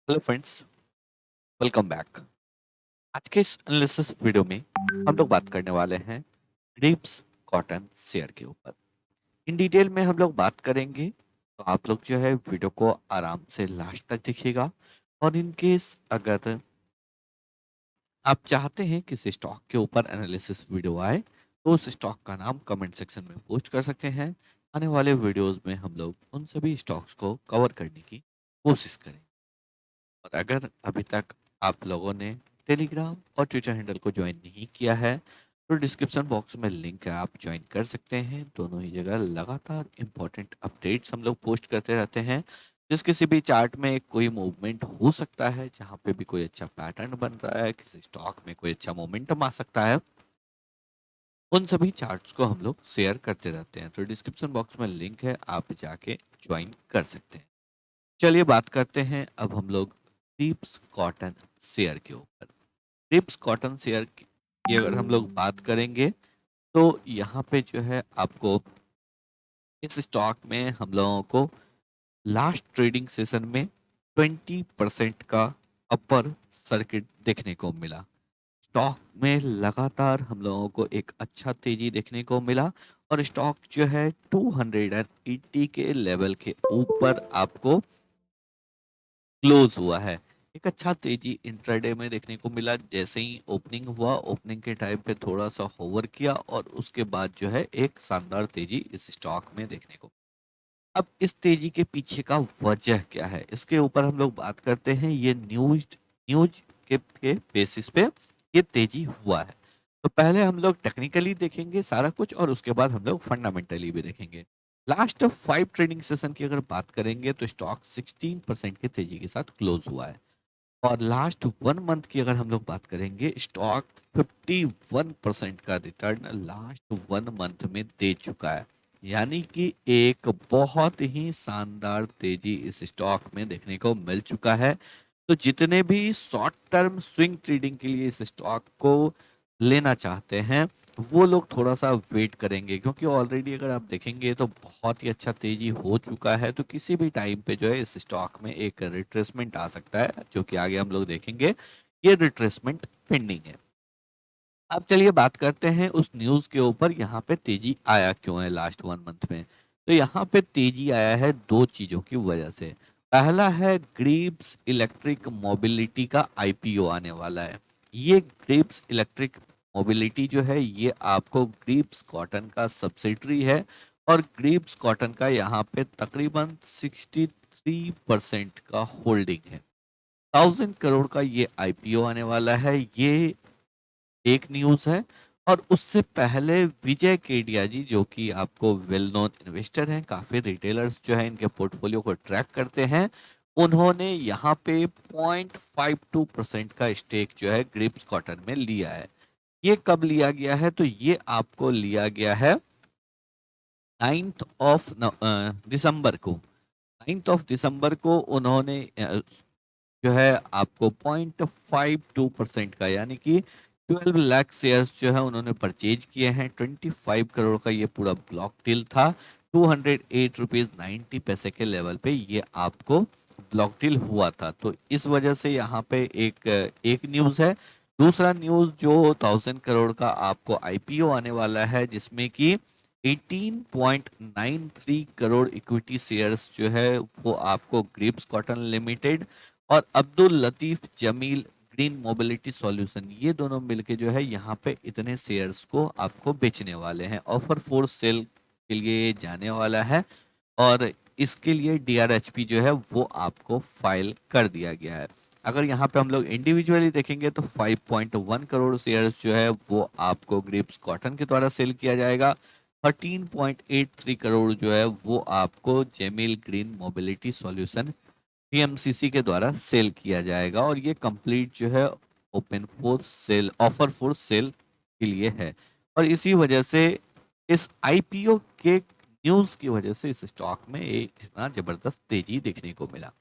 Hello friends, welcome back. आज के इस एनालिसिस वीडियो में हम लोग बात करने वाले हैं ग्रेप्स कॉटन शेयर के ऊपर। इन डिटेल में हम लोग बात करेंगे, तो आप लोग जो है वीडियो को आराम से लास्ट तक देखिएगा। और इन केस अगर आप चाहते हैं कि इस स्टॉक के ऊपर एनालिसिस वीडियो आए तो उस स्टॉक का नाम कमेंट सेक्शन में पोस्ट कर सकते हैं। आने वाले वीडियोस में हम लोग उन सभी स्टॉक्स को कवर करने की कोशिश करें। और अगर अभी तक आप लोगों ने टेलीग्राम और ट्विटर हैंडल को ज्वाइन नहीं किया है तो डिस्क्रिप्शन बॉक्स में लिंक है, आप ज्वाइन कर सकते हैं। दोनों ही जगह लगातार इंपॉर्टेंट अपडेट्स हम लोग पोस्ट करते रहते हैं। जिस किसी भी चार्ट में कोई मूवमेंट हो सकता है, जहाँ पे भी कोई अच्छा पैटर्न बन रहा है, किसी स्टॉक में कोई अच्छा मोमेंटम आ सकता है, उन सभी चार्ट्स को हम लोग शेयर करते रहते हैं। तो डिस्क्रिप्शन बॉक्स में लिंक है, आप जाके ज्वाइन कर सकते हैं। चलिए बात करते हैं अब हम लोग क्रीप्स कॉटन शेयर के ऊपर। क्रीप्स कॉटन शेयर की अगर हम लोग बात करेंगे तो यहाँ पे जो है आपको इस स्टॉक में हम लोगों को लास्ट ट्रेडिंग सेशन में 20% का अपर सर्किट देखने को मिला। स्टॉक में लगातार हम लोगों को एक अच्छा तेजी देखने को मिला और स्टॉक जो है 280 के लेवल के ऊपर आपको क्लोज हुआ है। एक अच्छा तेजी इंट्राडे में देखने को मिला। जैसे ही ओपनिंग हुआ, ओपनिंग के टाइम पे थोड़ा सा होवर किया और उसके बाद जो है एक शानदार तेजी इस स्टॉक में देखने को। अब इस तेजी के पीछे का वजह क्या है, इसके ऊपर हम लोग बात करते हैं। ये न्यूज न्यूज के बेसिस पे ये तेजी हुआ है। तो पहले हम लोग टेक्निकली देखेंगे सारा कुछ और उसके बाद हम लोग फंडामेंटली भी देखेंगे। लास्ट 5 ट्रेडिंग सेशन की अगर बात करेंगे तो स्टॉक 16% की तेजी के साथ क्लोज हुआ है। और लास्ट 1 मंथ की अगर हम लोग बात करेंगे, स्टॉक 51% का रिटर्न लास्ट 1 मंथ में दे चुका है। यानी कि एक बहुत ही शानदार तेजी इस स्टॉक में देखने को मिल चुका है। तो जितने भी शॉर्ट टर्म स्विंग ट्रेडिंग के लिए इस स्टॉक को लेना चाहते हैं वो लोग थोड़ा सा वेट करेंगे, क्योंकि ऑलरेडी अगर आप देखेंगे तो बहुत ही अच्छा तेजी हो चुका है। तो किसी भी टाइम पे जो है इस स्टॉक में एक रिट्रेसमेंट आ सकता है, जो कि आगे हम लोग देखेंगे। ये रिट्रेसमेंट पेंडिंग है। अब चलिए बात करते हैं उस न्यूज के ऊपर, यहाँ पे तेजी आया क्यों है लास्ट 1 मंथ में। तो यहाँ पे तेजी आया है दो चीजों की वजह से। पहला है ग्रीव्स इलेक्ट्रिक मोबिलिटी का आईपीओ आने वाला है। ये ग्रीव्स इलेक्ट्रिक मोबिलिटी जो है ये आपको ग्रीव्स कॉटन का सब्सिडरी है। और ग्रीव्स कॉटन का यहाँ पे तकरीबन 63% का होल्डिंग है। 1000 करोड़ का ये आईपीओ आने वाला है। ये एक न्यूज है। और उससे पहले विजय केडिया जी, जो कि आपको वेल नोन इन्वेस्टर हैं, काफी रिटेलर्स जो है इनके पोर्टफोलियो को ट्रैक करते हैं, उन्होंने यहाँ पे 0.52% का स्टेक जो है ग्रिप्स कॉटन में लिया है। ये कब लिया गया है, तो ये आपको लिया गया है 9 दिसंबर को। 9 दिसंबर को उन्होंने जो है आपको 0.52% का, यानी कि 12 लाख शेयर्स जो है उन्होंने परचेज किए हैं। 25 करोड़ का ये पूरा ब्लॉक डील था। 208 रुपीज 90 पैसे के लेवल पे ये आपको ब्लॉक डील हुआ था। तो इस वजह से यहाँ पे एक एक न्यूज है। दूसरा न्यूज जो 1000 करोड़ का आपको आईपीओ आने वाला है, जिसमें कि 18.93 करोड़ इक्विटी शेयर्स जो है वो आपको ग्रिप्स कॉटन लिमिटेड और Abdul Latif Jameel green mobility solution, ये दोनों मिलके जो है यहाँ पे इतने शेयर्स को आपको बेचने वाले हैं। ऑफर फोर सेल के लिए जाने वाला है और इसके लिए डीआरएचपी जो है वो आपको फाइल कर दिया गया है। अगर यहाँ पे हम लोग इंडिविजुअली देखेंगे तो 5.1 करोड़ शेयर्स जो है वो आपको ग्रिप्स कॉटन के द्वारा सेल किया जाएगा। 13.83 करोड़ जो है वो आपको जेमिल ग्रीन मोबिलिटी सॉल्यूशन पीएमसीसी के द्वारा सेल किया जाएगा। और ये कंप्लीट जो है open for sale, offer for sale के लिए है। और इसी वजह से इस आईपीओ के न्यूज की वजह से इस स्टॉक में एक इतना जबरदस्त तेजी देखने को मिला।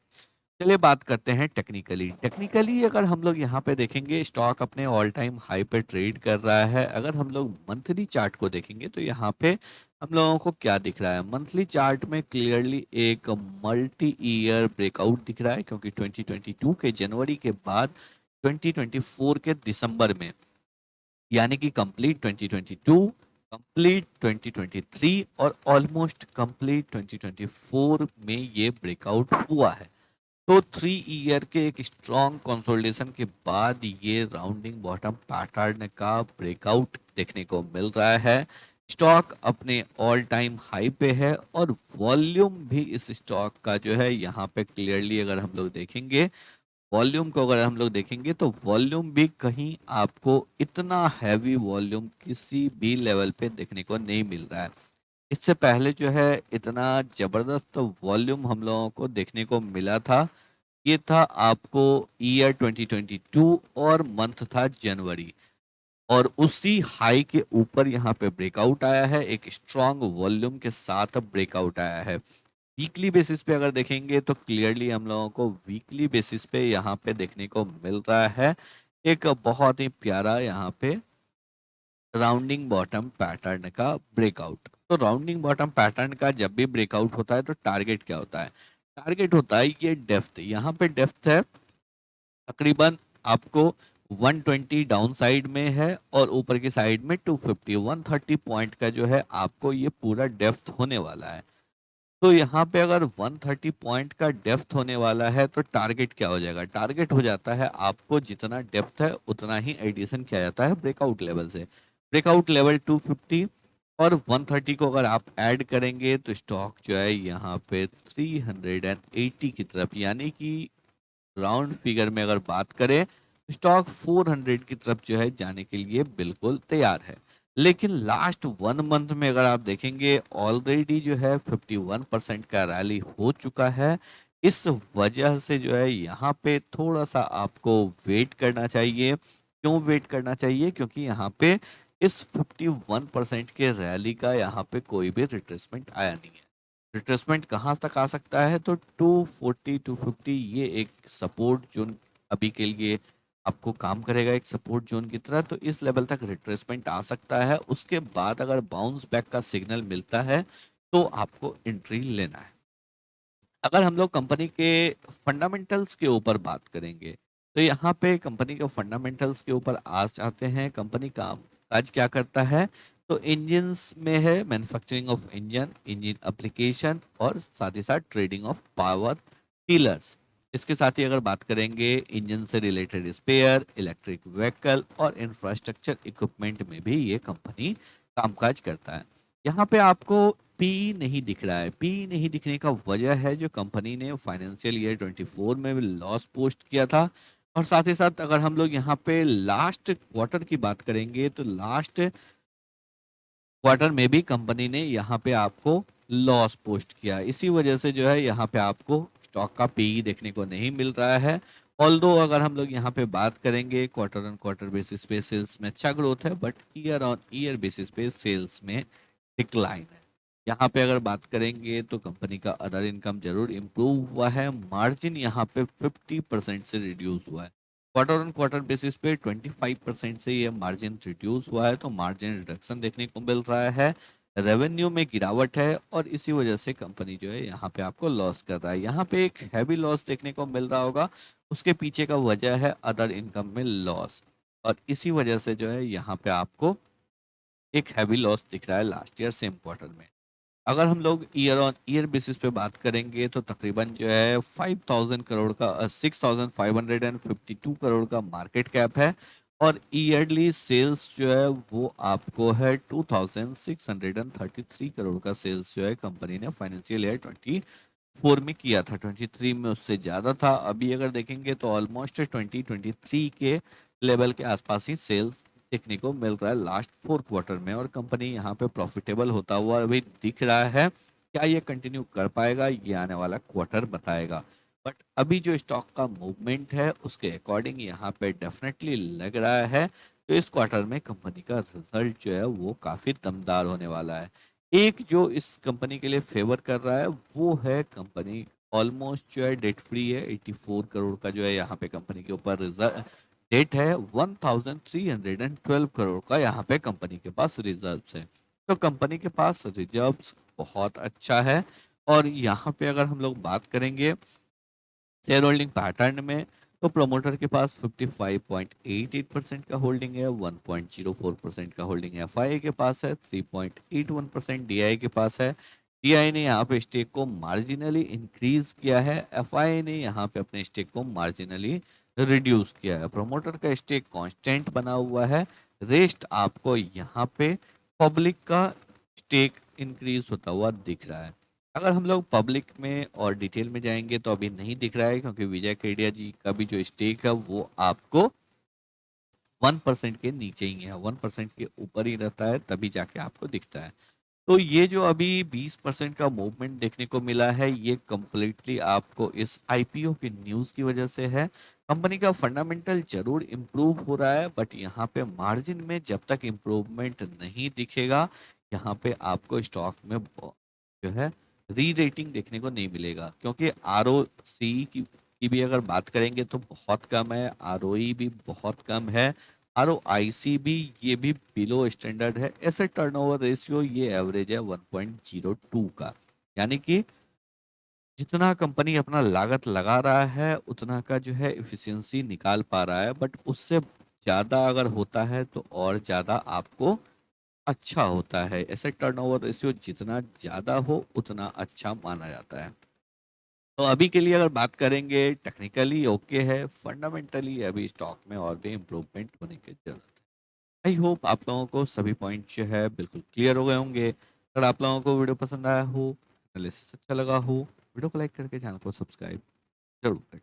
चलिए बात करते हैं टेक्निकली। टेक्निकली अगर हम लोग यहाँ पे देखेंगे, स्टॉक अपने ऑल टाइम हाई पे ट्रेड कर रहा है। अगर हम लोग मंथली चार्ट को देखेंगे तो यहाँ पे हम लोगों को क्या दिख रहा है, मंथली चार्ट में क्लियरली एक मल्टी ईयर ब्रेकआउट दिख रहा है, क्योंकि 2022 के जनवरी के बाद 2024 के दिसंबर में, यानी कि कंप्लीट 2022, कंप्लीट 2023 और ऑलमोस्ट कंप्लीट 2024 में ये ब्रेकआउट हुआ है। तो 3 ईयर के एक स्ट्रॉन्ग कंसोलिडेशन के बाद ये राउंडिंग बॉटम पैटर्न का ब्रेकआउट देखने को मिल रहा है। स्टॉक अपने ऑल टाइम हाई पे है और वॉल्यूम भी इस स्टॉक का जो है यहाँ पे क्लियरली अगर हम लोग देखेंगे, वॉल्यूम को अगर हम लोग देखेंगे तो वॉल्यूम भी कहीं आपको इतना हैवी वॉल्यूम किसी भी लेवल पे देखने को नहीं मिल रहा है। इससे पहले जो है इतना जबरदस्त वॉल्यूम हम लोगों को देखने को मिला था, ये था आपको ईयर 2022 और मंथ था जनवरी, और उसी हाई के ऊपर यहाँ पे ब्रेकआउट आया है, एक स्ट्रॉन्ग वॉल्यूम के साथ ब्रेकआउट आया है। वीकली बेसिस पे अगर देखेंगे तो क्लियरली हम लोगों को वीकली बेसिस पे यहाँ पे देखने को मिल रहा है एक बहुत ही प्यारा यहाँ पे राउंडिंग बॉटम पैटर्न का ब्रेकआउट। तो राउंडिंग बॉटम पैटर्न का जब भी ब्रेकआउट होता है तो टारगेट क्या होता है, टारगेट होता है ये डेप्थ। यहाँ पे डेप्थ है तकरीबन आपको 120 डाउन साइड में है और ऊपर की साइड में 250 130 पॉइंट का जो है आपको ये पूरा डेप्थ होने वाला है। तो यहाँ पे अगर 130 पॉइंट का डेप्थ होने वाला है तो टारगेट क्या हो जाएगा, टारगेट हो जाता है आपको जितना डेप्थ है उतना ही एडिशन किया जाता है ब्रेकआउट लेवल से। ब्रेकआउट लेवल 250 और 130 को अगर आप ऐड करेंगे तो स्टॉक जो है यहाँ पे 380 की तरफ, यानी कि राउंड फिगर में अगर बात करें स्टॉक 400 की तरफ जो है जाने के लिए बिल्कुल तैयार है। लेकिन लास्ट 1 मंथ में अगर आप देखेंगे ऑलरेडी जो है 51% का रैली हो चुका है। इस वजह से जो है यहाँ पे थोड़ा सा आपको वेट करना चाहिए। क्यों वेट करना चाहिए, क्योंकि यहाँ पे इस 51% के रैली का यहाँ पे कोई भी रिट्रेसमेंट आया नहीं है। रिट्रेसमेंट कहाँ तक आ सकता है, तो 240 250 ये एक सपोर्ट जोन अभी के लिए आपको काम करेगा एक सपोर्ट जोन की तरह। तो इस लेवल तक रिट्रेसमेंट आ सकता है, उसके बाद अगर बाउंस बैक का सिग्नल मिलता है तो आपको एंट्री लेना है। अगर हम लोग कंपनी के फंडामेंटल्स के ऊपर बात करेंगे तो यहाँ पे कंपनी के फंडामेंटल्स के ऊपर आज चाहते हैं। कंपनी काम काज क्या करता है, तो इंजन्स में है मैन्युफैक्चरिंग ऑफ इंजन एप्लीकेशन और साथ ही साथ ट्रेडिंग ऑफ पावर टीलर्स। इसके साथ ही अगर बात करेंगे इंजन से रिलेटेड स्पेयर, इलेक्ट्रिक व्हीकल और इंफ्रास्ट्रक्चर इक्विपमेंट में भी ये कंपनी कामकाज करता है। यहाँ पे आपको पी नहीं दिख रहा है। पी नहीं दिखने का वजह है जो कंपनी ने फाइनेंशियल ईयर 24 में लॉस पोस्ट किया था, और साथ ही साथ अगर हम लोग यहाँ पे लास्ट क्वार्टर की बात करेंगे तो लास्ट क्वार्टर में भी कंपनी ने यहाँ पे आपको लॉस पोस्ट किया। इसी वजह से जो है यहाँ पे आपको स्टॉक का पीई देखने को नहीं मिल रहा है। ऑल्दो अगर हम लोग यहाँ पे बात करेंगे क्वार्टर ऑन क्वार्टर बेसिस पे सेल्स में अच्छा ग्रोथ है, but year on year basis पे सेल्स में डिक्लाइन है। यहाँ पे अगर बात करेंगे तो कंपनी का अदर इनकम जरूर इम्प्रूव हुआ है, मार्जिन यहाँ पे 50% से रिड्यूस हुआ है। क्वार्टर ऑन क्वार्टर बेसिस पे 25% से ये मार्जिन रिड्यूस हुआ है, तो मार्जिन रिडक्शन देखने को मिल रहा है। रेवेन्यू में गिरावट है और इसी वजह से कंपनी जो है यहाँ पे आपको लॉस कर रहा है। यहाँ पे एक हैवी लॉस देखने को मिल रहा होगा, उसके पीछे का वजह है अदर इनकम में लॉस, और इसी वजह से जो है यहाँ पे आपको एक हैवी लॉस दिख रहा है लास्ट ईयर सेम क्वार्टर में। अगर हम लोग ईयर ऑन ईयर बेसिस पे बात करेंगे तो तकरीबन जो है 5000 करोड़ का 6552 करोड़ का मार्केट कैप है, और ईयरली सेल्स जो है वो आपको है 2633 करोड़ का सेल्स जो है कंपनी ने फाइनेंशियल ईयर 24 में किया था। 23 में उससे ज़्यादा था। अभी अगर देखेंगे तो ऑलमोस्ट 2023 के लेवल के आसपास ही सेल्स देखने को मिल रहा है लास्ट 4 क्वार्टर में, और कंपनी यहाँ पे प्रॉफिटेबल होता हुआ अभी दिख रहा है। क्या ये कंटिन्यू कर पाएगा, ये आने वाला क्वार्टर बताएगा। बट अभी जो स्टॉक का मूवमेंट है उसके अकॉर्डिंग यहाँ पे डेफिनेटली लग रहा है तो इस क्वार्टर में कंपनी का रिजल्ट जो है वो काफी दमदार होने वाला है। एक जो इस कंपनी के लिए फेवर कर रहा है वो है कंपनी ऑलमोस्ट जो है डेट फ्री है। 84 करोड़ का जो है यहाँ पे कंपनी के ऊपर रिजर्व डेट है। 1312 करोड़ का यहाँ पे कंपनी के पास रिजर्व्स है। तो कंपनी के पास रिजर्व्स बहुत अच्छा है। और यहाँ पे अगर हम लोग बात करेंगे शेयर होल्डिंग पैटर्न में, तो प्रोमोटर के पास 55.88% का होल्डिंग है, 1.04% का होल्डिंग एफआईआई के पास है, 3.81% डीआई के पास है। डीआई ने यहाँ पे स्टेक को मार्जिनली इंक्रीज किया है, एफआईआई ने यहाँ पे अपने स्टेक को मार्जिनली रिड्यूस किया है। प्रोमोटर का स्टेक कांस्टेंट बना हुआ है। रेस्ट आपको यहाँ पे पब्लिक का स्टेक इंक्रीज होता हुआ दिख रहा है। अगर हम लोग पब्लिक में और डिटेल में जाएंगे तो अभी नहीं दिख रहा है, क्योंकि विजय केडिया जी का भी जो स्टेक है वो आपको 1% के नीचे ही है, 1% के ऊपर ही रहता है, तभी जाके आपको दिखता है। तो ये जो अभी 20% का मूवमेंट देखने को मिला है, ये कंप्लीटली आपको इस आईपीओ की न्यूज की वजह से है। कंपनी का फंडामेंटल जरूर इम्प्रूव हो रहा है, बट यहाँ पे मार्जिन में जब तक इम्प्रूवमेंट नहीं दिखेगा, यहाँ पे आपको स्टॉक में जो है री रेटिंग देखने को नहीं मिलेगा। क्योंकि आर ओ सी की भी अगर बात करेंगे तो बहुत कम है, आर ओ ई भी बहुत कम है, आर ओ आई सी भी ये भी बिलो स्टैंडर्ड है। एसेट टर्नओवर रेशियो ये एवरेज है 1.02 का। यानी कि जितना कंपनी अपना लागत लगा रहा है उतना का जो है इफिशियंसी निकाल पा रहा है, बट उससे ज़्यादा अगर होता है तो और ज़्यादा आपको अच्छा होता है। एसेट टर्नओवर रेशियो जितना ज़्यादा हो उतना अच्छा माना जाता है। तो अभी के लिए अगर बात करेंगे, टेक्निकली ओके है, फंडामेंटली अभी स्टॉक में और भी इम्प्रूवमेंट होने की जरूरत है। आई होप आप लोगों को सभी पॉइंट जो है बिल्कुल क्लियर हो गए होंगे। अगर आप लोगों को वीडियो पसंद आया हो, एनालिसिस अच्छा लगा हो, वीडियो को लाइक करके चैनल को सब्सक्राइब जरूर करें।